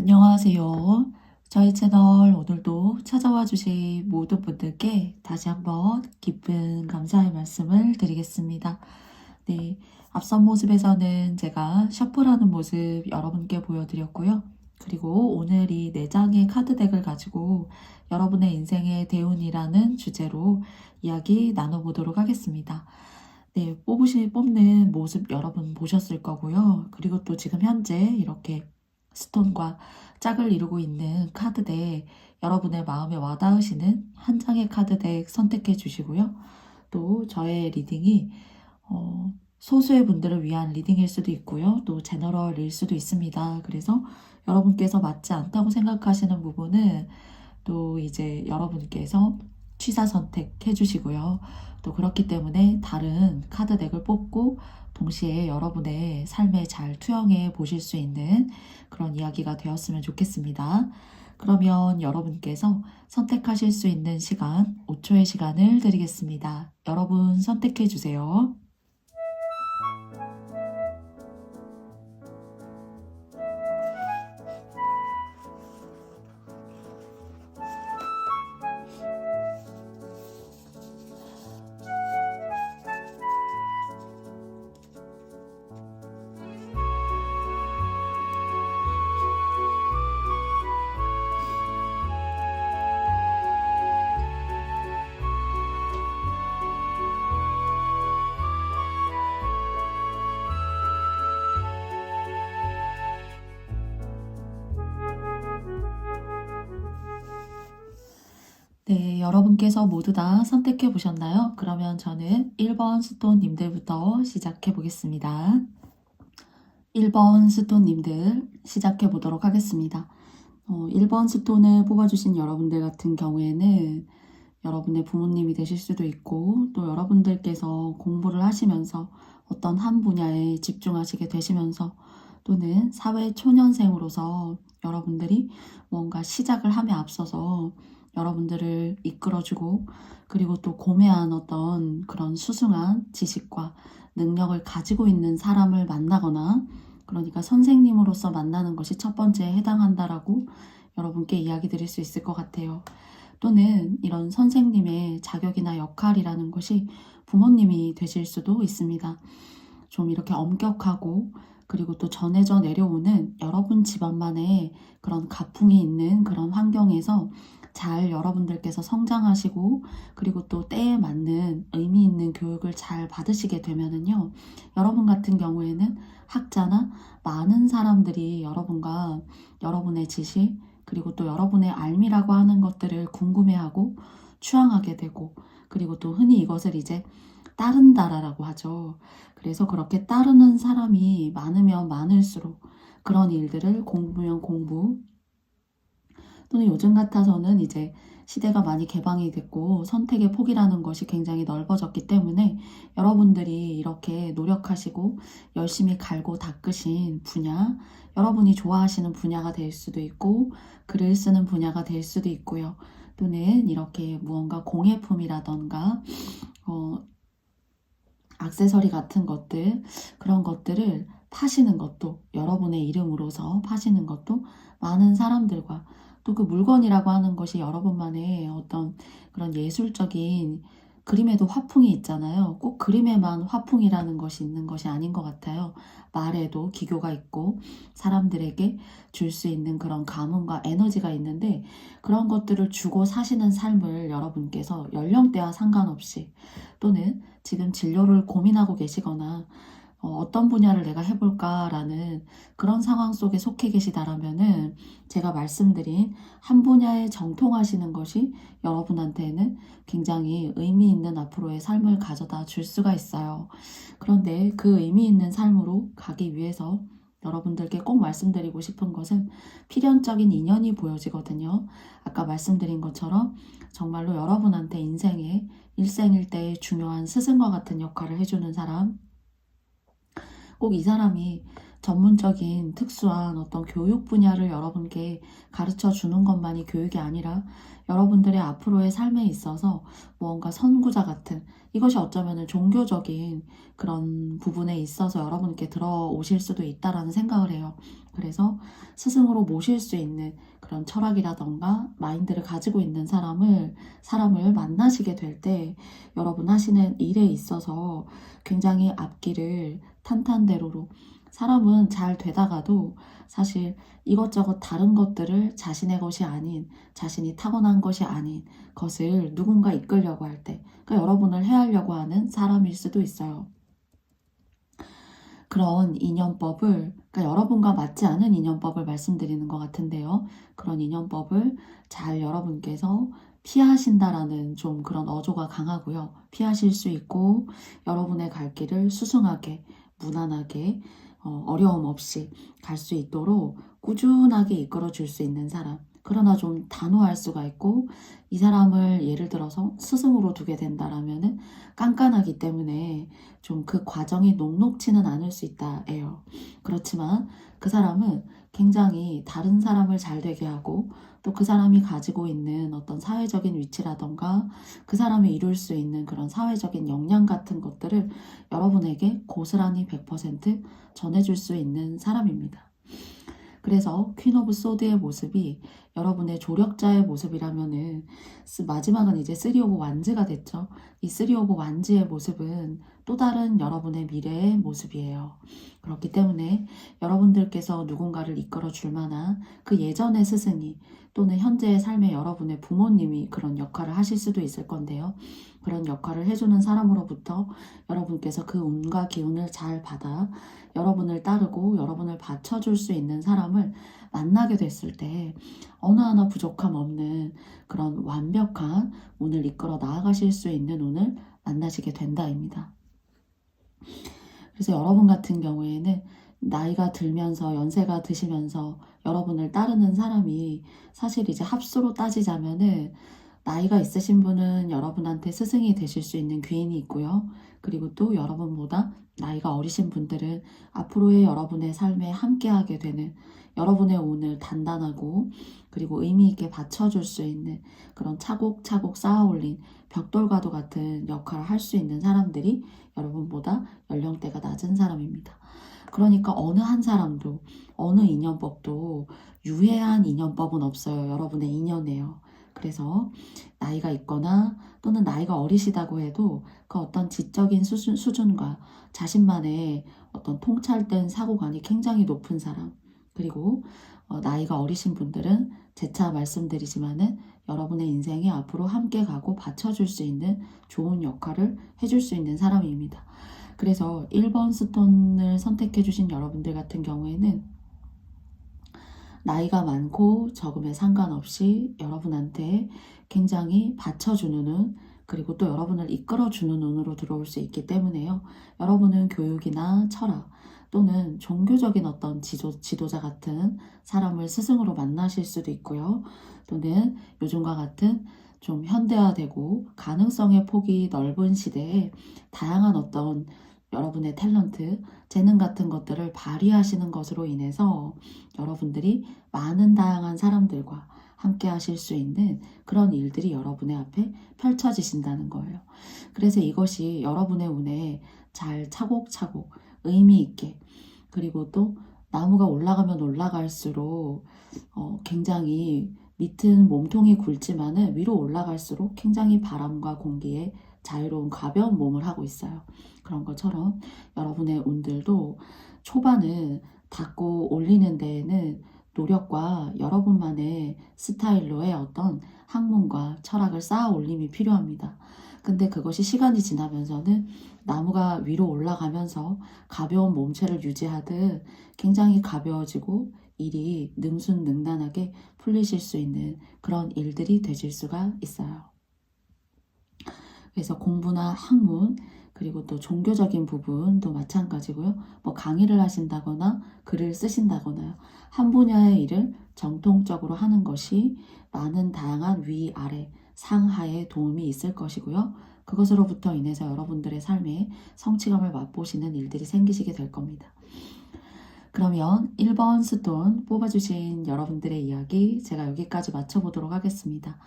안녕하세요. 저희 채널 오늘도 찾아와 주신 모든 분들께 다시 한번 기쁜 감사의 말씀을 드리겠습니다. 네, 앞선 모습에서는 제가 셔플하는 모습 여러분께 보여드렸고요. 그리고 오늘 이 4장의 카드 덱을 가지고 여러분의 인생의 대운이라는 주제로 이야기 나눠보도록 하겠습니다. 네, 뽑는 모습 여러분 보셨을 거고요. 그리고 또 지금 현재 이렇게 스톤과 짝을 이루고 있는 카드덱 여러분의 마음에 와닿으시는 한 장의 카드덱 선택해 주시고요. 또 저의 리딩이 소수의 분들을 위한 리딩일 수도 있고요. 또 제너럴일 수도 있습니다. 그래서 여러분께서 맞지 않다고 생각하시는 부분은 또 이제 여러분께서 취사 선택해 주시고요. 또 그렇기 때문에 다른 카드 덱을 뽑고 동시에 여러분의 삶에 잘 투영해 보실 수 있는 그런 이야기가 되었으면 좋겠습니다. 그러면 여러분께서 선택하실 수 있는 시간, 5초의 시간을 드리겠습니다. 여러분 선택해 주세요. 네, 여러분께서 모두 다 선택해 보셨나요? 그러면 저는 1번 스톤님들부터 시작해 보겠습니다. 1번 스톤님들 시작해 보도록 하겠습니다. 1번 스톤을 뽑아주신 여러분들 같은 경우에는 여러분의 부모님이 되실 수도 있고 또 여러분들께서 공부를 하시면서 어떤 한 분야에 집중하시게 되시면서 또는 사회 초년생으로서 여러분들이 뭔가 시작을 함에 앞서서 여러분들을 이끌어주고 그리고 또 고매한 어떤 그런 수승한 지식과 능력을 가지고 있는 사람을 만나거나 그러니까 선생님으로서 만나는 것이 첫 번째에 해당한다라고 여러분께 이야기 드릴 수 있을 것 같아요. 또는 이런 선생님의 자격이나 역할이라는 것이 부모님이 되실 수도 있습니다. 좀 이렇게 엄격하고 그리고 또 전해져 내려오는 여러분 집안만의 그런 가풍이 있는 그런 환경에서 잘 여러분들께서 성장하시고 그리고 또 때에 맞는 의미 있는 교육을 잘 받으시게 되면은요. 여러분 같은 경우에는 학자나 많은 사람들이 여러분과 여러분의 지식 그리고 또 여러분의 알미라고 하는 것들을 궁금해하고 추앙하게 되고 그리고 또 흔히 이것을 이제 따른다라고 하죠. 그래서 그렇게 따르는 사람이 많으면 많을수록 그런 일들을 공부면 공부 또는 요즘 같아서는 이제 시대가 많이 개방이 됐고 선택의 폭이라는 것이 굉장히 넓어졌기 때문에 여러분들이 이렇게 노력하시고 열심히 갈고 닦으신 분야, 여러분이 좋아하시는 분야가 될 수도 있고 글을 쓰는 분야가 될 수도 있고요. 또는 이렇게 무언가 공예품이라던가 액세서리 같은 것들 그런 것들을 파시는 것도 여러분의 이름으로서 파시는 것도 많은 사람들과 또 그 물건이라고 하는 것이 여러분만의 어떤 그런 예술적인 그림에도 화풍이 있잖아요. 꼭 그림에만 화풍이라는 것이 있는 것이 아닌 것 같아요. 말에도 기교가 있고 사람들에게 줄 수 있는 그런 감흥과 에너지가 있는데 그런 것들을 주고 사시는 삶을 여러분께서 연령대와 상관없이 또는 지금 진로를 고민하고 계시거나 어떤 분야를 내가 해볼까라는 그런 상황 속에 속해 계시다라면은 제가 말씀드린 한 분야에 정통하시는 것이 여러분한테는 굉장히 의미 있는 앞으로의 삶을 가져다 줄 수가 있어요. 그런데 그 의미 있는 삶으로 가기 위해서 여러분들께 꼭 말씀드리고 싶은 것은 필연적인 인연이 보여지거든요. 아까 말씀드린 것처럼 정말로 여러분한테 인생의 일생일대의 중요한 스승과 같은 역할을 해주는 사람, 꼭 이 사람이 전문적인 특수한 어떤 교육 분야를 여러분께 가르쳐 주는 것만이 교육이 아니라 여러분들의 앞으로의 삶에 있어서 무언가 선구자 같은, 이것이 어쩌면 종교적인 그런 부분에 있어서 여러분께 들어오실 수도 있다라는 생각을 해요. 그래서 스승으로 모실 수 있는 그런 철학이라던가 마인드를 가지고 있는 사람을 만나시게 될 때 여러분 하시는 일에 있어서 굉장히 앞길을 탄탄대로로, 사람은 잘 되다가도 사실 이것저것 다른 것들을 자신의 것이 아닌, 자신이 타고난 것이 아닌 것을 누군가 이끌려고 할 때, 그러니까 여러분을 해하려고 하는 사람일 수도 있어요. 그런 인연법을, 그러니까 여러분과 맞지 않은 인연법을 말씀드리는 것 같은데요. 그런 인연법을 잘 여러분께서 피하신다라는 좀 그런 어조가 강하고요. 피하실 수 있고 여러분의 갈 길을 수승하게, 무난하게, 어려움 없이 갈 수 있도록 꾸준하게 이끌어 줄 수 있는 사람. 그러나 좀 단호할 수가 있고, 이 사람을 예를 들어서 스승으로 두게 된다라면은 깐깐하기 때문에 좀 그 과정이 녹록지는 않을 수 있다예요. 그렇지만 그 사람은 굉장히 다른 사람을 잘 되게 하고, 또 그 사람이 가지고 있는 어떤 사회적인 위치라던가 그 사람이 이룰 수 있는 그런 사회적인 역량 같은 것들을 여러분에게 고스란히 100% 전해줄 수 있는 사람입니다. 그래서 퀸 오브 소드의 모습이 여러분의 조력자의 모습이라면은 마지막은 이제 쓰리 오브 완즈가 됐죠. 이 쓰리 오브 완즈의 모습은 또 다른 여러분의 미래의 모습이에요. 그렇기 때문에 여러분들께서 누군가를 이끌어 줄 만한 그 예전의 스승이, 또는 현재의 삶의 여러분의 부모님이 그런 역할을 하실 수도 있을 건데요. 그런 역할을 해주는 사람으로부터 여러분께서 그 운과 기운을 잘 받아 여러분을 따르고 여러분을 받쳐줄 수 있는 사람을 만나게 됐을 때 어느 하나 부족함 없는 그런 완벽한 운을 이끌어 나아가실 수 있는 운을 만나시게 된다입니다. 그래서 여러분 같은 경우에는 나이가 들면서, 연세가 드시면서 여러분을 따르는 사람이 사실 이제 합수로 따지자면은 나이가 있으신 분은 여러분한테 스승이 되실 수 있는 귀인이 있고요. 그리고 또 여러분보다 나이가 어리신 분들은 앞으로의 여러분의 삶에 함께하게 되는, 여러분의 운을 단단하고 그리고 의미 있게 받쳐줄 수 있는 그런 차곡차곡 쌓아올린 벽돌과도 같은 역할을 할 수 있는 사람들이 여러분보다 연령대가 낮은 사람입니다. 그러니까 어느 한 사람도, 어느 인연법도 유해한 인연법은 없어요. 여러분의 인연이에요. 그래서 나이가 있거나 또는 나이가 어리시다고 해도 그 어떤 지적인 수준과 자신만의 어떤 통찰된 사고관이 굉장히 높은 사람, 그리고 나이가 어리신 분들은 재차 말씀드리지만은 여러분의 인생에 앞으로 함께 가고 받쳐줄 수 있는 좋은 역할을 해줄 수 있는 사람입니다. 그래서 1번 스톤을 선택해 주신 여러분들 같은 경우에는 나이가 많고 적음에 상관없이 여러분한테 굉장히 받쳐주는 운, 그리고 또 여러분을 이끌어주는 운으로 들어올 수 있기 때문에요. 여러분은 교육이나 철학 또는 종교적인 어떤 지도자 같은 사람을 스승으로 만나실 수도 있고요. 또는 요즘과 같은 좀 현대화되고 가능성의 폭이 넓은 시대에 다양한 어떤 여러분의 탤런트, 재능 같은 것들을 발휘하시는 것으로 인해서 여러분들이 많은 다양한 사람들과 함께 하실 수 있는 그런 일들이 여러분의 앞에 펼쳐지신다는 거예요. 그래서 이것이 여러분의 운에 잘 차곡차곡 의미 있게, 그리고 또 나무가 올라가면 올라갈수록 굉장히 밑은 몸통이 굵지만은 위로 올라갈수록 굉장히 바람과 공기에 자유로운 가벼운 몸을 하고 있어요. 그런 것처럼 여러분의 운들도 초반은 닫고 올리는 데에는 노력과 여러분만의 스타일로의 어떤 학문과 철학을 쌓아 올림이 필요합니다. 근데 그것이 시간이 지나면서는 나무가 위로 올라가면서 가벼운 몸체를 유지하듯 굉장히 가벼워지고 일이 능순능란하게 풀리실 수 있는 그런 일들이 되실 수가 있어요. 그래서 공부나 학문, 그리고 또 종교적인 부분도 마찬가지고요. 뭐 강의를 하신다거나 글을 쓰신다거나 한 분야의 일을 정통적으로 하는 것이 많은 다양한 위아래, 상하에 도움이 있을 것이고요. 그것으로부터 인해서 여러분들의 삶에 성취감을 맛보시는 일들이 생기시게 될 겁니다. 그러면 1번 스톤 뽑아주신 여러분들의 이야기 제가 여기까지 마쳐보도록 하겠습니다.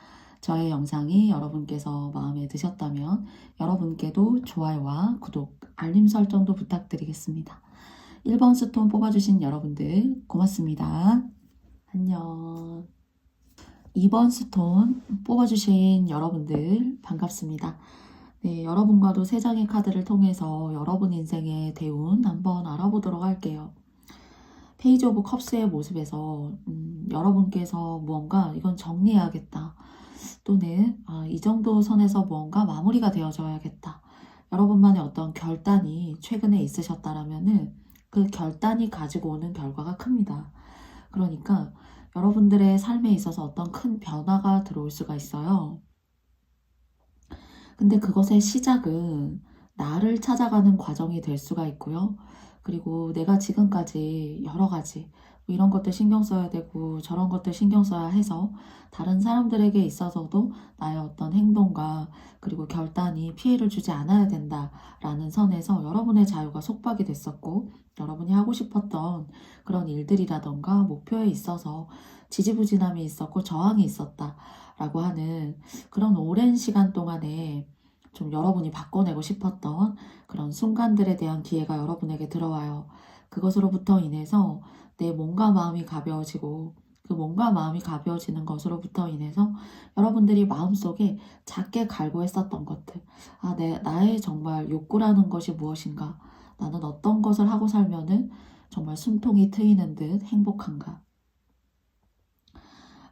저의 영상이 여러분께서 마음에 드셨다면 여러분께도 좋아요와 구독, 알림 설정도 부탁드리겠습니다. 1번 스톤 뽑아주신 여러분들 고맙습니다. 안녕. 2번 스톤 뽑아주신 여러분들 반갑습니다. 네, 여러분과도 3장의 카드를 통해서 여러분 인생의 대운 한번 알아보도록 할게요. 페이지 오브 컵스의 모습에서 여러분께서 무언가 이건 정리해야겠다. 또는 이 정도 선에서 무언가 마무리가 되어져야겠다. 여러분만의 어떤 결단이 최근에 있으셨다라면은 그 결단이 가지고 오는 결과가 큽니다. 그러니까 여러분들의 삶에 있어서 어떤 큰 변화가 들어올 수가 있어요. 근데 그것의 시작은 나를 찾아가는 과정이 될 수가 있고요. 그리고 내가 지금까지 여러 가지 이런 것들 신경 써야 되고 저런 것들 신경 써야 해서 다른 사람들에게 있어서도 나의 어떤 행동과 그리고 결단이 피해를 주지 않아야 된다라는 선에서 여러분의 자유가 속박이 됐었고 여러분이 하고 싶었던 그런 일들이라던가 목표에 있어서 지지부진함이 있었고 저항이 있었다라고 하는 그런 오랜 시간 동안에 좀 여러분이 바꿔내고 싶었던 그런 순간들에 대한 기회가 여러분에게 들어와요. 그것으로부터 인해서 내 몸과 마음이 가벼워지고 그 몸과 마음이 가벼워지는 것으로부터 인해서 여러분들이 마음속에 작게 갈구했었던 것들, 나의 정말 욕구라는 것이 무엇인가, 나는 어떤 것을 하고 살면은 정말 숨통이 트이는 듯 행복한가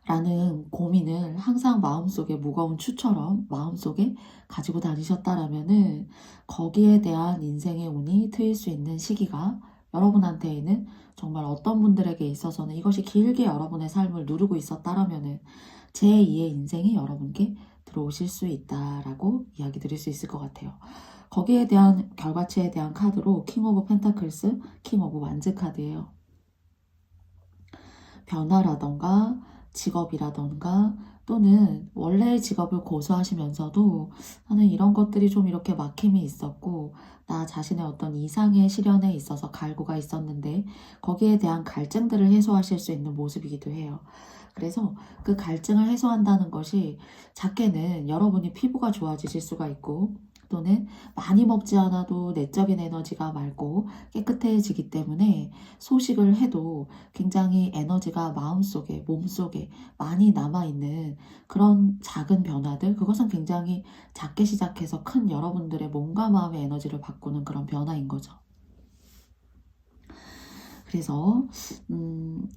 라는 고민을 항상 마음속에 무거운 추처럼 마음속에 가지고 다니셨다라면은 거기에 대한 인생의 운이 트일 수 있는 시기가 여러분한테는 정말 어떤 분들에게 있어서는 이것이 길게 여러분의 삶을 누르고 있었다라면은 제2의 인생이 여러분께 들어오실 수 있다라고 이야기 드릴 수 있을 것 같아요. 거기에 대한 결과치에 대한 카드로 킹 오브 펜타클스, 킹 오브 완즈 카드예요. 변화라던가 직업이라던가 또는 원래의 직업을 고수하시면서도 나는 이런 것들이 좀 이렇게 막힘이 있었고 나 자신의 어떤 이상의 시련에 있어서 갈구가 있었는데 거기에 대한 갈증들을 해소하실 수 있는 모습이기도 해요. 그래서 그 갈증을 해소한다는 것이 작게는 여러분이 피부가 좋아지실 수가 있고 또는 많이 먹지 않아도 내적인 에너지가 맑고 깨끗해지기 때문에 소식을 해도 굉장히 에너지가 마음속에 몸속에 많이 남아있는 그런 작은 변화들, 그것은 굉장히 작게 시작해서 큰 여러분들의 몸과 마음의 에너지를 바꾸는 그런 변화인 거죠. 그래서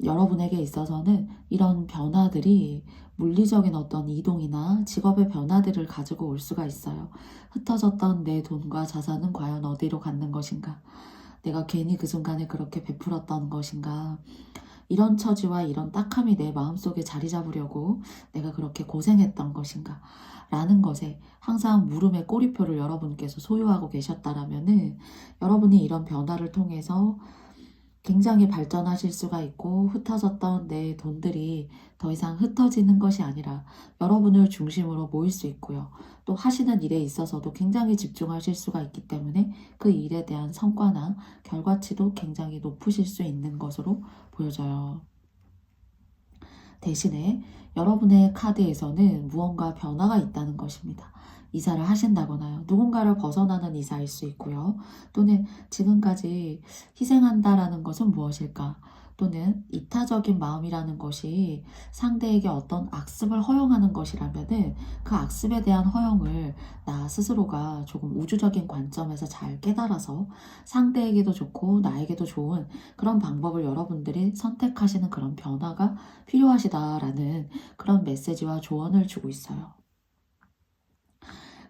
여러분에게 있어서는 이런 변화들이 물리적인 어떤 이동이나 직업의 변화들을 가지고 올 수가 있어요. 흩어졌던 내 돈과 자산은 과연 어디로 갔는 것인가? 내가 괜히 그 순간에 그렇게 베풀었던 것인가? 이런 처지와 이런 딱함이 내 마음속에 자리 잡으려고 내가 그렇게 고생했던 것인가? 라는 것에 항상 물음의 꼬리표를 여러분께서 소유하고 계셨다라면은 여러분이 이런 변화를 통해서 굉장히 발전하실 수가 있고 흩어졌던 내 돈들이 더 이상 흩어지는 것이 아니라 여러분을 중심으로 모일 수 있고요. 또 하시는 일에 있어서도 굉장히 집중하실 수가 있기 때문에 그 일에 대한 성과나 결과치도 굉장히 높으실 수 있는 것으로 보여져요. 대신에 여러분의 카드에서는 무언가 변화가 있다는 것입니다. 이사를 하신다거나요. 누군가를 벗어나는 이사일 수 있고요. 또는 지금까지 희생한다라는 것은 무엇일까? 또는 이타적인 마음이라는 것이 상대에게 어떤 악습을 허용하는 것이라면은 그 악습에 대한 허용을 나 스스로가 조금 우주적인 관점에서 잘 깨달아서 상대에게도 좋고 나에게도 좋은 그런 방법을 여러분들이 선택하시는 그런 변화가 필요하시다라는 그런 메시지와 조언을 주고 있어요.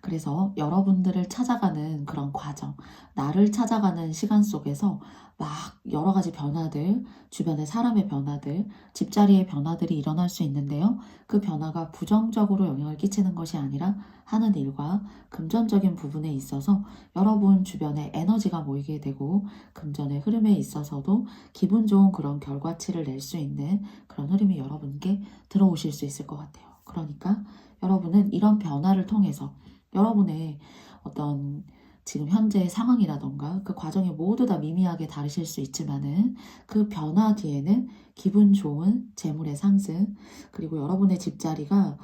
그래서 여러분들을 찾아가는 그런 과정, 나를 찾아가는 시간 속에서 막 여러 가지 변화들, 주변의 사람의 변화들, 집자리의 변화들이 일어날 수 있는데요. 그 변화가 부정적으로 영향을 끼치는 것이 아니라 하는 일과 금전적인 부분에 있어서 여러분 주변에 에너지가 모이게 되고 금전의 흐름에 있어서도 기분 좋은 그런 결과치를 낼 수 있는 그런 흐름이 여러분께 들어오실 수 있을 것 같아요. 그러니까 여러분은 이런 변화를 통해서 여러분의 어떤 지금 현재의 상황이라던가 그 과정이 모두 다 미미하게 다르실 수 있지만은 그 변화 뒤에는 기분 좋은 재물의 상승, 그리고 여러분의 집자리가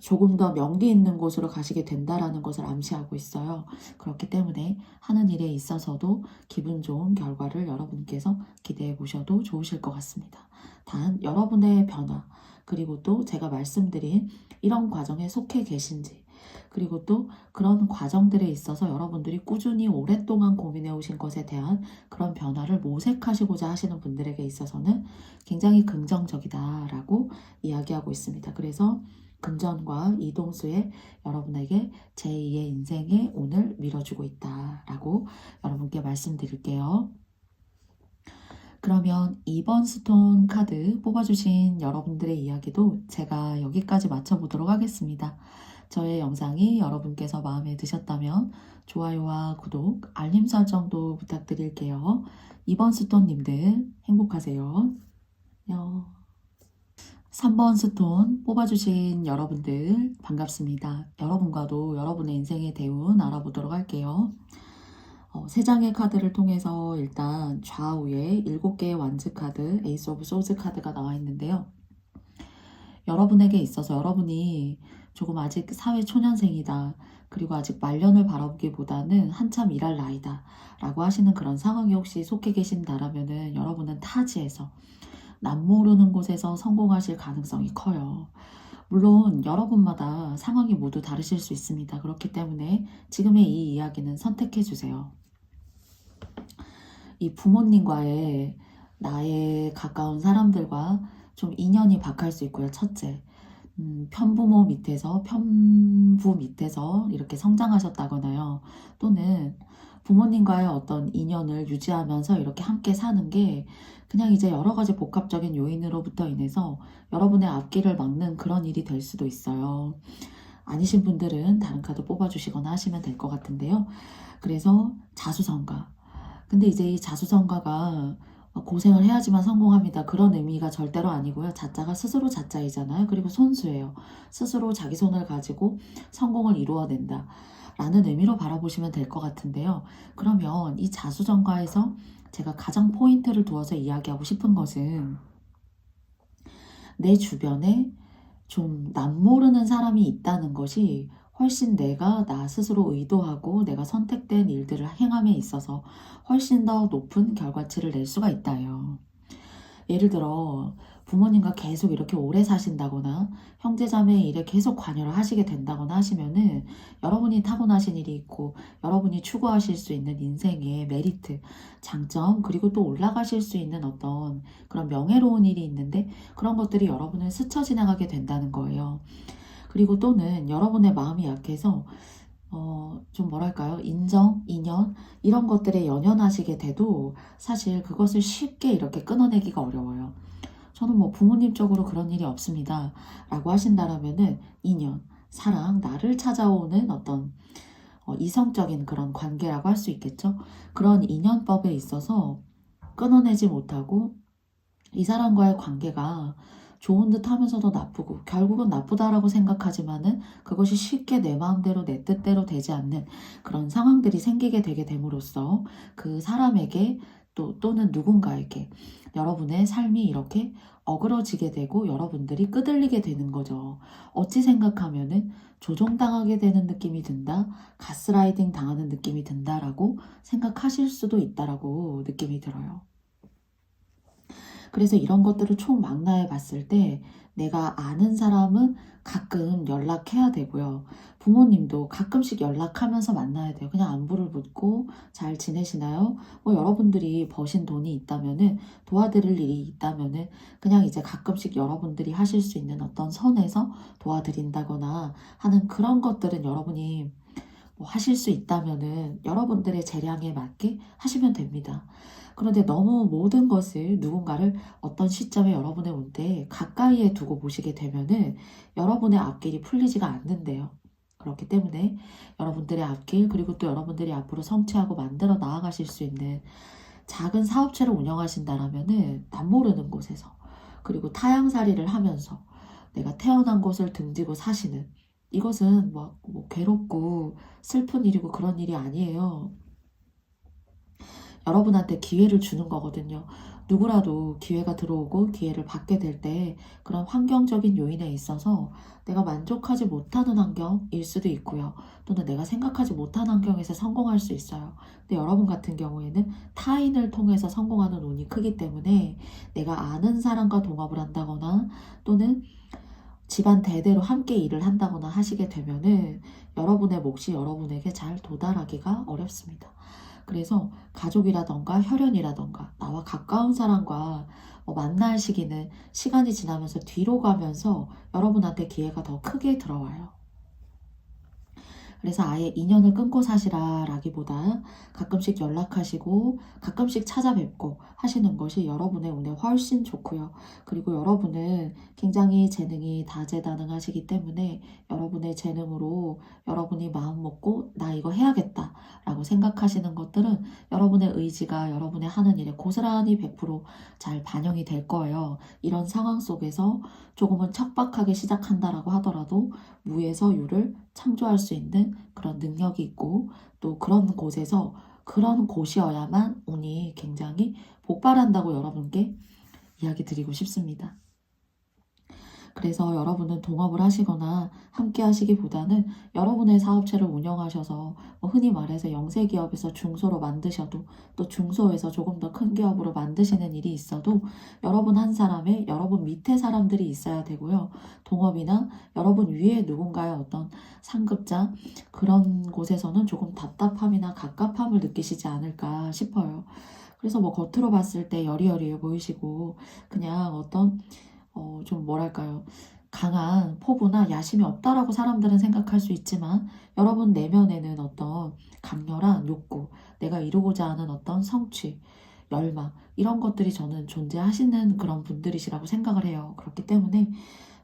조금 더 명기 있는 곳으로 가시게 된다라는 것을 암시하고 있어요. 그렇기 때문에 하는 일에 있어서도 기분 좋은 결과를 여러분께서 기대해 보셔도 좋으실 것 같습니다. 단 여러분의 변화, 그리고 또 제가 말씀드린 이런 과정에 속해 계신지, 그리고 또 그런 과정들에 있어서 여러분들이 꾸준히 오랫동안 고민해 오신 것에 대한 그런 변화를 모색하시고자 하시는 분들에게 있어서는 굉장히 긍정적이다라고 이야기하고 있습니다. 그래서 금전과 이동수에 여러분에게 제2의 인생에 오늘 밀어주고 있다라고 여러분께 말씀드릴게요. 그러면 2번 스톤 카드 뽑아주신 여러분들의 이야기도 제가 여기까지 맞춰보도록 하겠습니다. 저의 영상이 여러분께서 마음에 드셨다면 좋아요와 구독, 알림 설정도 부탁드릴게요. 2번 스톤님들 행복하세요. 안녕. 3번 스톤 뽑아주신 여러분들 반갑습니다. 여러분과도 여러분의 인생의 대운 알아보도록 할게요. 3장의 카드를 통해서 일단 좌우에 7개의 완즈 카드, 에이스 오브 소즈 카드가 나와 있는데요. 여러분에게 있어서 여러분이 조금 아직 사회 초년생이다, 그리고 아직 말년을 바라보기보다는 한참 일할 나이다 라고 하시는 그런 상황에 혹시 속해 계신다라면은 여러분은 타지에서 남모르는 곳에서 성공하실 가능성이 커요. 물론 여러분마다 상황이 모두 다르실 수 있습니다. 그렇기 때문에 지금의 이 이야기는 선택해 주세요. 이 부모님과의 나의 가까운 사람들과 좀 인연이 박할 수 있고요. 첫째, 편부모 밑에서 편부 밑에서 이렇게 성장하셨다거나요. 또는 부모님과의 어떤 인연을 유지하면서 이렇게 함께 사는 게 그냥 이제 여러 가지 복합적인 요인으로부터 인해서 여러분의 앞길을 막는 그런 일이 될 수도 있어요. 아니신 분들은 다른 카드 뽑아주시거나 하시면 될 것 같은데요. 그래서 자수성가. 근데 이제 이 자수성가가 고생을 해야지만 성공합니다. 그런 의미가 절대로 아니고요. 자자가 스스로 자자이잖아요. 그리고 손수예요. 스스로 자기 손을 가지고 성공을 이루어낸다 라는 의미로 바라보시면 될 것 같은데요. 그러면 이 자수성가에서 제가 가장 포인트를 두어서 이야기하고 싶은 것은 내 주변에 좀 남모르는 사람이 있다는 것이 훨씬 내가 나 스스로 의도하고 내가 선택된 일들을 행함에 있어서 훨씬 더 높은 결과치를 낼 수가 있다요. 예를 들어 부모님과 계속 이렇게 오래 사신다거나 형제자매 일에 계속 관여를 하시게 된다거나 하시면은 여러분이 타고나신 일이 있고 여러분이 추구하실 수 있는 인생의 메리트, 장점, 그리고 또 올라가실 수 있는 어떤 그런 명예로운 일이 있는데 그런 것들이 여러분을 스쳐 지나가게 된다는 거예요. 그리고 또는 여러분의 마음이 약해서 좀 뭐랄까요? 인정, 인연 이런 것들에 연연하시게 돼도 사실 그것을 쉽게 이렇게 끊어내기가 어려워요. 저는 뭐 부모님 쪽으로 그런 일이 없습니다 라고 하신다라면은 인연, 사랑, 나를 찾아오는 어떤 이성적인 그런 관계라고 할 수 있겠죠. 그런 인연법에 있어서 끊어내지 못하고 이 사람과의 관계가 좋은 듯 하면서도 나쁘고 결국은 나쁘다라고 생각하지만은 그것이 쉽게 내 마음대로 내 뜻대로 되지 않는 그런 상황들이 생기게 되게 됨으로써 그 사람에게 또는 누군가에게 여러분의 삶이 이렇게 어그러지게 되고 여러분들이 끄들리게 되는 거죠. 어찌 생각하면은 조종당하게 되는 느낌이 든다, 가스라이팅 당하는 느낌이 든다라고 생각하실 수도 있다라고 느낌이 들어요. 그래서 이런 것들을 총망라해 봤을 때 내가 아는 사람은 가끔 연락해야 되고요. 부모님도 가끔씩 연락하면서 만나야 돼요. 그냥 안부를 묻고 잘 지내시나요? 뭐 여러분들이 버신 돈이 있다면은 도와드릴 일이 있다면은 그냥 이제 가끔씩 여러분들이 하실 수 있는 어떤 선에서 도와드린다거나 하는 그런 것들은 여러분이 뭐 하실 수 있다면은 여러분들의 재량에 맞게 하시면 됩니다. 그런데 너무 모든 것을 누군가를 어떤 시점에 여러분의 올 때 가까이에 두고 보시게 되면은 여러분의 앞길이 풀리지가 않는데요. 그렇기 때문에 여러분들의 앞길, 그리고 또 여러분들이 앞으로 성취하고 만들어 나아가실 수 있는 작은 사업체를 운영하신다라면은 남모르는 곳에서, 그리고 타향살이를 하면서 내가 태어난 곳을 등지고 사시는 이것은 뭐 괴롭고 슬픈 일이고 그런 일이 아니에요. 여러분한테 기회를 주는 거거든요. 누구라도 기회가 들어오고 기회를 받게 될 때 그런 환경적인 요인에 있어서 내가 만족하지 못하는 환경일 수도 있고요. 또는 내가 생각하지 못한 환경에서 성공할 수 있어요. 근데 여러분 같은 경우에는 타인을 통해서 성공하는 운이 크기 때문에 내가 아는 사람과 동업을 한다거나 또는 집안 대대로 함께 일을 한다거나 하시게 되면은 여러분의 몫이 여러분에게 잘 도달하기가 어렵습니다. 그래서 가족이라던가 혈연이라던가 나와 가까운 사람과 만날 시기는 시간이 지나면서 뒤로 가면서 여러분한테 기회가 더 크게 들어와요. 그래서 아예 인연을 끊고 사시라라기보다 가끔씩 연락하시고 가끔씩 찾아뵙고 하시는 것이 여러분의 운에 훨씬 좋고요. 그리고 여러분은 굉장히 재능이 다재다능하시기 때문에 여러분의 재능으로 여러분이 마음 먹고 나 이거 해야겠다라고 생각하시는 것들은 여러분의 의지가 여러분의 하는 일에 고스란히 100%잘 반영이 될 거예요. 이런 상황 속에서 조금은 척박하게 시작한다라고 하더라도 무에서 유를 창조할 수 있는 그런 능력이 있고 또 그런 곳에서 그런 곳이어야만 운이 굉장히 복발한다고 여러분께 이야기 드리고 싶습니다. 그래서 여러분은 동업을 하시거나 함께 하시기보다는 여러분의 사업체를 운영하셔서 흔히 말해서 영세기업에서 중소로 만드셔도 또 중소에서 조금 더 큰 기업으로 만드시는 일이 있어도 여러분 한 사람에 여러분 밑에 사람들이 있어야 되고요. 동업이나 여러분 위에 누군가의 어떤 상급자 그런 곳에서는 조금 답답함이나 갑갑함을 느끼시지 않을까 싶어요. 그래서 겉으로 봤을 때 여리여리해 보이시고 그냥 어떤 좀 뭐랄까요. 강한 포부나 야심이 없다라고 사람들은 생각할 수 있지만 여러분 내면에는 어떤 강렬한 욕구, 내가 이루고자 하는 어떤 성취, 열망 이런 것들이 저는 존재하시는 그런 분들이시라고 생각을 해요. 그렇기 때문에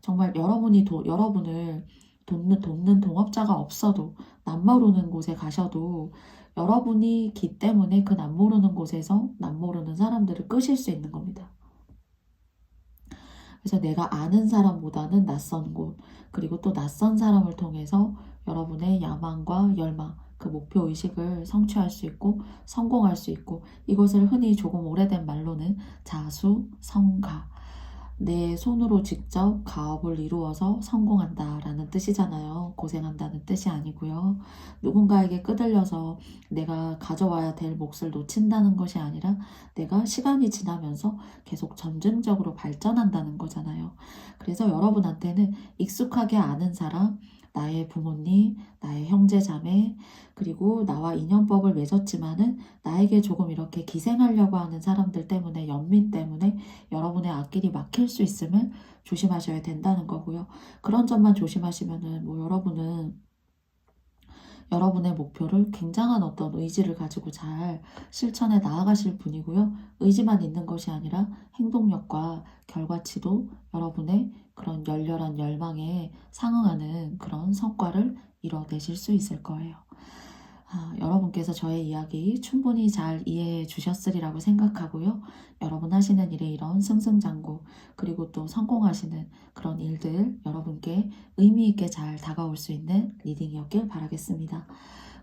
정말 여러분이 여러분을 돕는 동업자가 없어도 남모르는 곳에 가셔도 여러분이 기 때문에 그 남모르는 곳에서 남모르는 사람들을 끄실 수 있는 겁니다. 그래서 내가 아는 사람보다는 낯선 곳, 그리고 또 낯선 사람을 통해서 여러분의 야망과 열망, 그 목표의식을 성취할 수 있고 성공할 수 있고 이것을 흔히 조금 오래된 말로는 자수성가, 내 손으로 직접 가업을 이루어서 성공한다라는 뜻이잖아요. 고생한다는 뜻이 아니고요. 누군가에게 끄들려서 내가 가져와야 될 몫을 놓친다는 것이 아니라 내가 시간이 지나면서 계속 점진적으로 발전한다는 거잖아요. 그래서 여러분한테는 익숙하게 아는 사람, 나의 부모님, 나의 형제 자매, 그리고 나와 인연법을 맺었지만은 나에게 조금 이렇게 기생하려고 하는 사람들 때문에 연민 때문에 여러분의 앞길이 막힐 수 있음을 조심하셔야 된다는 거고요. 그런 점만 조심하시면은 여러분은 여러분의 목표를 굉장한 어떤 의지를 가지고 잘 실천해 나아가실 분이고요. 의지만 있는 것이 아니라 행동력과 결과치도 여러분의 그런 열렬한 열망에 상응하는 그런 성과를 이뤄내실 수 있을 거예요. 여러분께서 저의 이야기 충분히 잘 이해해 주셨으리라고 생각하고요. 여러분 하시는 일에 이런 승승장구 그리고 또 성공하시는 그런 일들 여러분께 의미 있게 잘 다가올 수 있는 리딩이었길 바라겠습니다.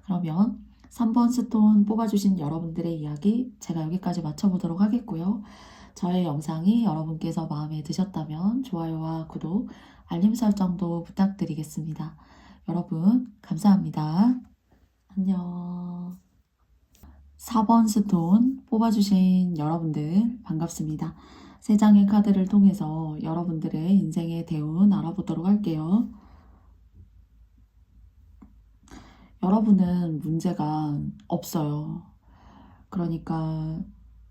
그러면 3번 스톤 뽑아주신 여러분들의 이야기 제가 여기까지 마쳐보도록 하겠고요. 저의 영상이 여러분께서 마음에 드셨다면 좋아요와 구독, 알림 설정도 부탁드리겠습니다. 여러분 감사합니다. 안녕. 4번 스톤 뽑아주신 여러분들 반갑습니다. 3장의 카드를 통해서 여러분들의 인생의 대운 알아보도록 할게요. 여러분은 문제가 없어요. 그러니까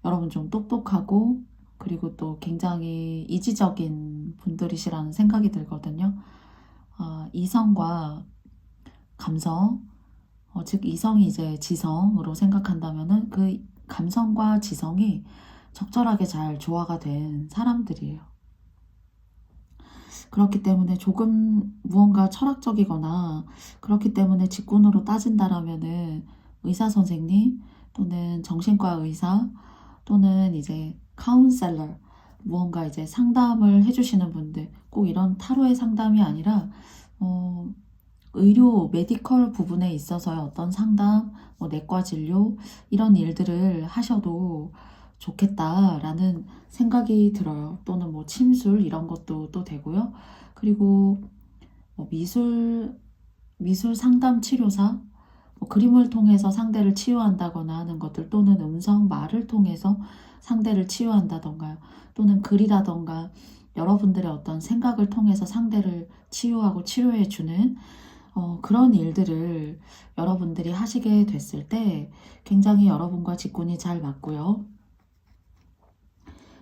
여러분 좀 똑똑하고 그리고 또 굉장히 이지적인 분들이시라는 생각이 들거든요. 이성과 감성, 즉 이성이 이제 지성으로 생각한다면은 그 감성과 지성이 적절하게 잘 조화가 된 사람들이에요. 그렇기 때문에 조금 무언가 철학적이거나 그렇기 때문에 직군으로 따진다라면은 의사 선생님 또는 정신과 의사 또는 이제 카운셀러 무언가 이제 상담을 해주시는 분들 꼭 이런 타로의 상담이 아니라 의료, 메디컬 부분에 있어서의 어떤 상담, 뭐 내과 진료 이런 일들을 하셔도 좋겠다라는 생각이 들어요. 또는 뭐 침술 이런 것도 또 되고요. 그리고 뭐 미술 상담 치료사, 뭐 그림을 통해서 상대를 치유한다거나 하는 것들, 또는 음성 말을 통해서 상대를 치유한다던가, 또는 글이라던가 여러분들의 어떤 생각을 통해서 상대를 치유하고 치료해주는 그런 일들을 여러분들이 하시게 됐을 때 굉장히 여러분과 직군이 잘 맞고요.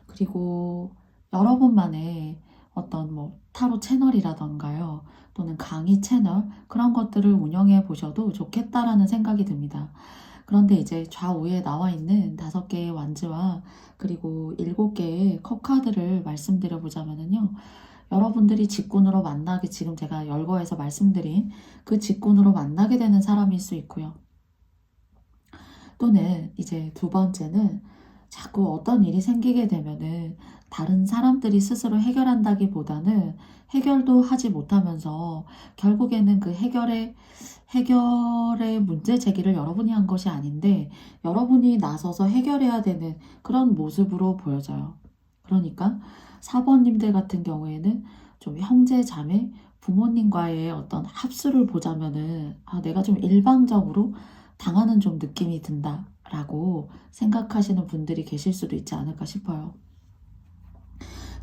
그리고 여러분만의 어떤 뭐 타로 채널이라던가요, 또는 강의 채널, 그런 것들을 운영해 보셔도 좋겠다라는 생각이 듭니다. 그런데 이제 좌우에 나와 있는 5개의 완즈와 그리고 7개의 컵카드를 말씀드려 보자면요, 여러분들이 직군으로 만나게, 지금 제가 열거해서 말씀드린 그 직군으로 만나게 되는 사람일 수 있고요. 또는 이제 2번째는 자꾸 어떤 일이 생기게 되면은 다른 사람들이 스스로 해결한다기보다는 해결도 하지 못하면서 결국에는 그 해결의 문제 제기를 여러분이 한 것이 아닌데 여러분이 나서서 해결해야 되는 그런 모습으로 보여져요. 그러니까 4번님들 같은 경우에는 좀 형제, 자매, 부모님과의 어떤 합수를 보자면은 내가 좀 일방적으로 당하는 좀 느낌이 든다라고 생각하시는 분들이 계실 수도 있지 않을까 싶어요.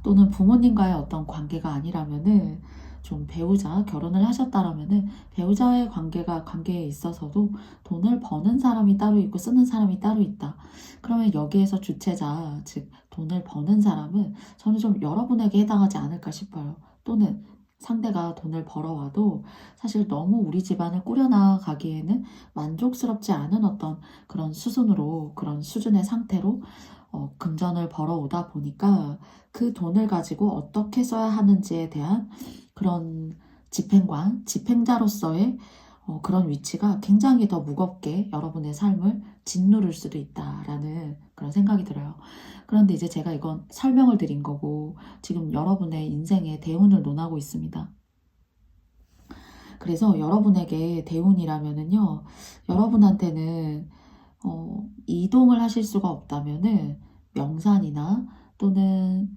또는 부모님과의 어떤 관계가 아니라면은 좀 배우자, 결혼을 하셨다라면은 배우자의 관계에 있어서도 돈을 버는 사람이 따로 있고 쓰는 사람이 따로 있다. 그러면 여기에서 주체자, 즉 돈을 버는 사람은 저는 좀 여러분에게 해당하지 않을까 싶어요. 또는 상대가 돈을 벌어와도 사실 너무 우리 집안을 꾸려나가기에는 만족스럽지 않은 어떤 그런 수준으로, 그런 수준의 상태로 금전을 벌어오다 보니까 그 돈을 가지고 어떻게 써야 하는지에 대한 그런 집행관, 집행자로서의 그런 위치가 굉장히 더 무겁게 여러분의 삶을 짓누를 수도 있다라는 그런 생각이 들어요. 그런데 이제 제가 이건 설명을 드린 거고 지금 여러분의 인생의 대운을 논하고 있습니다. 그래서 여러분에게 대운이라면은요, 여러분한테는 이동을 하실 수가 없다면은 명산이나 또는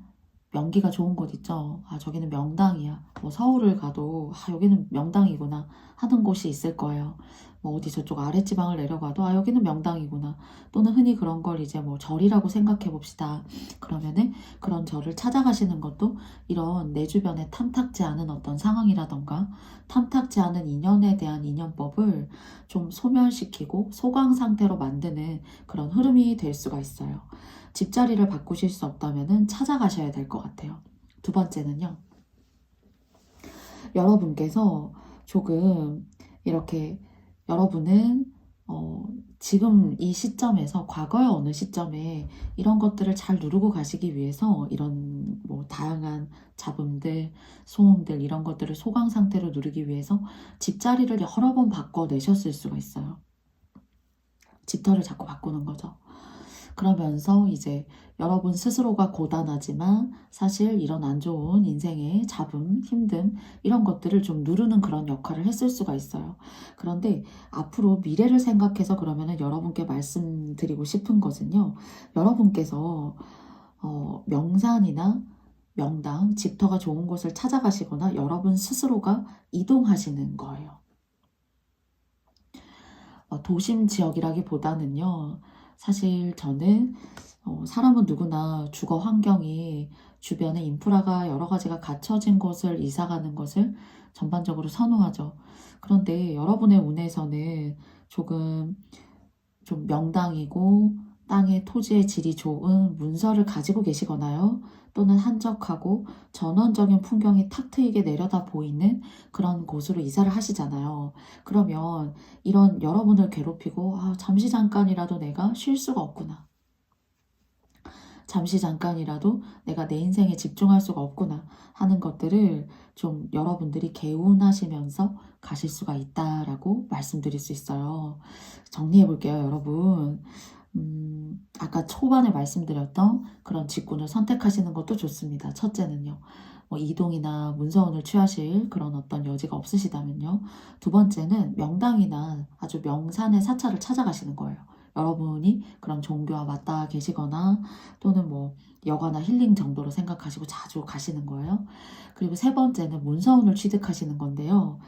명기가 좋은 곳 있죠. 저기는 명당이야. 뭐 서울을 가도 여기는 명당이구나 하는 곳이 있을 거예요. 뭐 어디 저쪽 아랫지방을 내려가도 여기는 명당이구나. 또는 흔히 그런 걸 이제 뭐 절이라고 생각해 봅시다. 그러면은 그런 절을 찾아가시는 것도 이런 내 주변에 탐탁지 않은 어떤 상황이라던가 탐탁지 않은 인연에 대한 인연법을 좀 소멸시키고 소강 상태로 만드는 그런 흐름이 될 수가 있어요. 집자리를 바꾸실 수 없다면 찾아가셔야 될 것 같아요. 2번째는요. 여러분께서 조금 이렇게 여러분은 지금 이 시점에서 과거의 어느 시점에 이런 것들을 잘 누르고 가시기 위해서 이런 뭐 다양한 잡음들, 소음들 이런 것들을 소강 상태로 누르기 위해서 집자리를 여러 번 바꿔내셨을 수가 있어요. 집터를 자꾸 바꾸는 거죠. 그러면서 이제 여러분 스스로가 고단하지만 사실 이런 안 좋은 인생의 잡음, 힘듦 이런 것들을 좀 누르는 그런 역할을 했을 수가 있어요. 그런데 앞으로 미래를 생각해서 그러면은 여러분께 말씀드리고 싶은 것은요. 여러분께서 명산이나 명당, 집터가 좋은 곳을 찾아가시거나 여러분 스스로가 이동하시는 거예요. 도심 지역이라기보다는요. 사실 저는 사람은 누구나 주거 환경이 주변에 인프라가 여러 가지가 갖춰진 곳을 이사 가는 것을 전반적으로 선호하죠. 그런데 여러분의 운에서는 조금 좀 명당이고 땅의 토지의 질이 좋은 문서를 가지고 계시거나요. 또는 한적하고 전원적인 풍경이 탁 트이게 내려다 보이는 그런 곳으로 이사를 하시잖아요. 그러면 이런 여러분을 괴롭히고 잠시 잠깐이라도 내가 쉴 수가 없구나. 잠시 잠깐이라도 내가 내 인생에 집중할 수가 없구나 하는 것들을 좀 여러분들이 개운하시면서 가실 수가 있다라고 말씀드릴 수 있어요. 정리해 볼게요, 여러분. 아까 초반에 말씀드렸던 그런 직군을 선택하시는 것도 좋습니다. 첫째는요. 뭐 이동이나 문서운을 취하실 그런 어떤 여지가 없으시다면요. 두 번째는 명당이나 아주 명산의 사찰을 찾아가시는 거예요. 여러분이 그런 종교와 맞닿아 계시거나 또는 뭐 여가나 힐링 정도로 생각하시고 자주 가시는 거예요. 그리고 세 번째는 문서운을 취득하시는 건데요.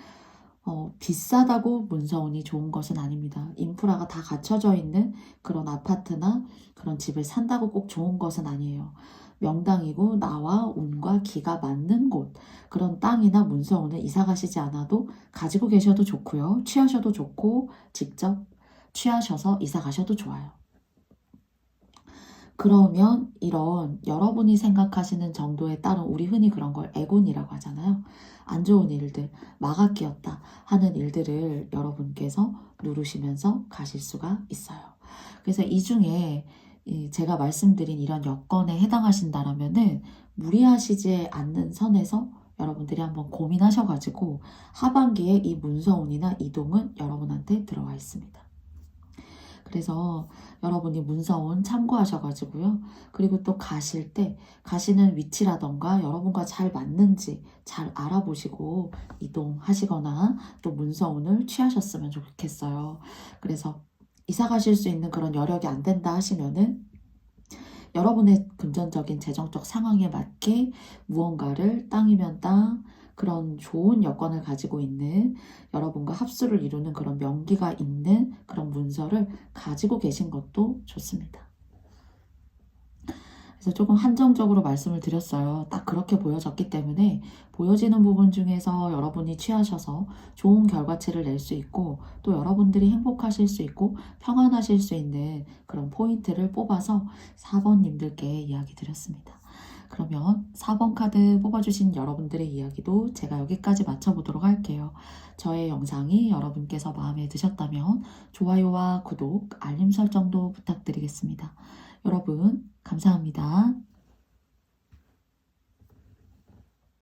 비싸다고 문서운이 좋은 것은 아닙니다. 인프라가 다 갖춰져 있는 그런 아파트나 그런 집을 산다고 꼭 좋은 것은 아니에요. 명당이고 나와 운과 기가 맞는 곳, 그런 땅이나 문서운을 이사 가시지 않아도 가지고 계셔도 좋고요. 취하셔도 좋고 직접 취하셔서 이사 가셔도 좋아요. 그러면 이런 여러분이 생각하시는 정도에 따른 우리 흔히 그런 걸 애군이라고 하잖아요. 안 좋은 일들, 막아 끼었다 하는 일들을 여러분께서 누르시면서 가실 수가 있어요. 그래서 이 중에 제가 말씀드린 이런 여건에 해당하신다라면은 무리하시지 않는 선에서 여러분들이 한번 고민하셔가지고 하반기에 이 문서운이나 이동은 여러분한테 들어와 있습니다. 그래서 여러분이 문서운 참고하셔가지고요. 그리고 또 가실 때 가시는 위치라던가 여러분과 잘 맞는지 잘 알아보시고 이동하시거나 또 문서운을 취하셨으면 좋겠어요. 그래서 이사 가실 수 있는 그런 여력이 안 된다 하시면은 여러분의 금전적인 재정적 상황에 맞게 무언가를 땅이면 땅, 그런 좋은 여건을 가지고 있는 여러분과 합수를 이루는 그런 명기가 있는 그런 문서를 가지고 계신 것도 좋습니다. 그래서 조금 한정적으로 말씀을 드렸어요. 딱 그렇게 보여졌기 때문에 보여지는 부분 중에서 여러분이 취하셔서 좋은 결과치를 낼 수 있고 또 여러분들이 행복하실 수 있고 평안하실 수 있는 그런 포인트를 뽑아서 4번님들께 이야기 드렸습니다. 그러면 4번 카드 뽑아주신 여러분들의 이야기도 제가 여기까지 마쳐보도록 할게요. 저의 영상이 여러분께서 마음에 드셨다면 좋아요와 구독, 알림 설정도 부탁드리겠습니다. 여러분, 감사합니다.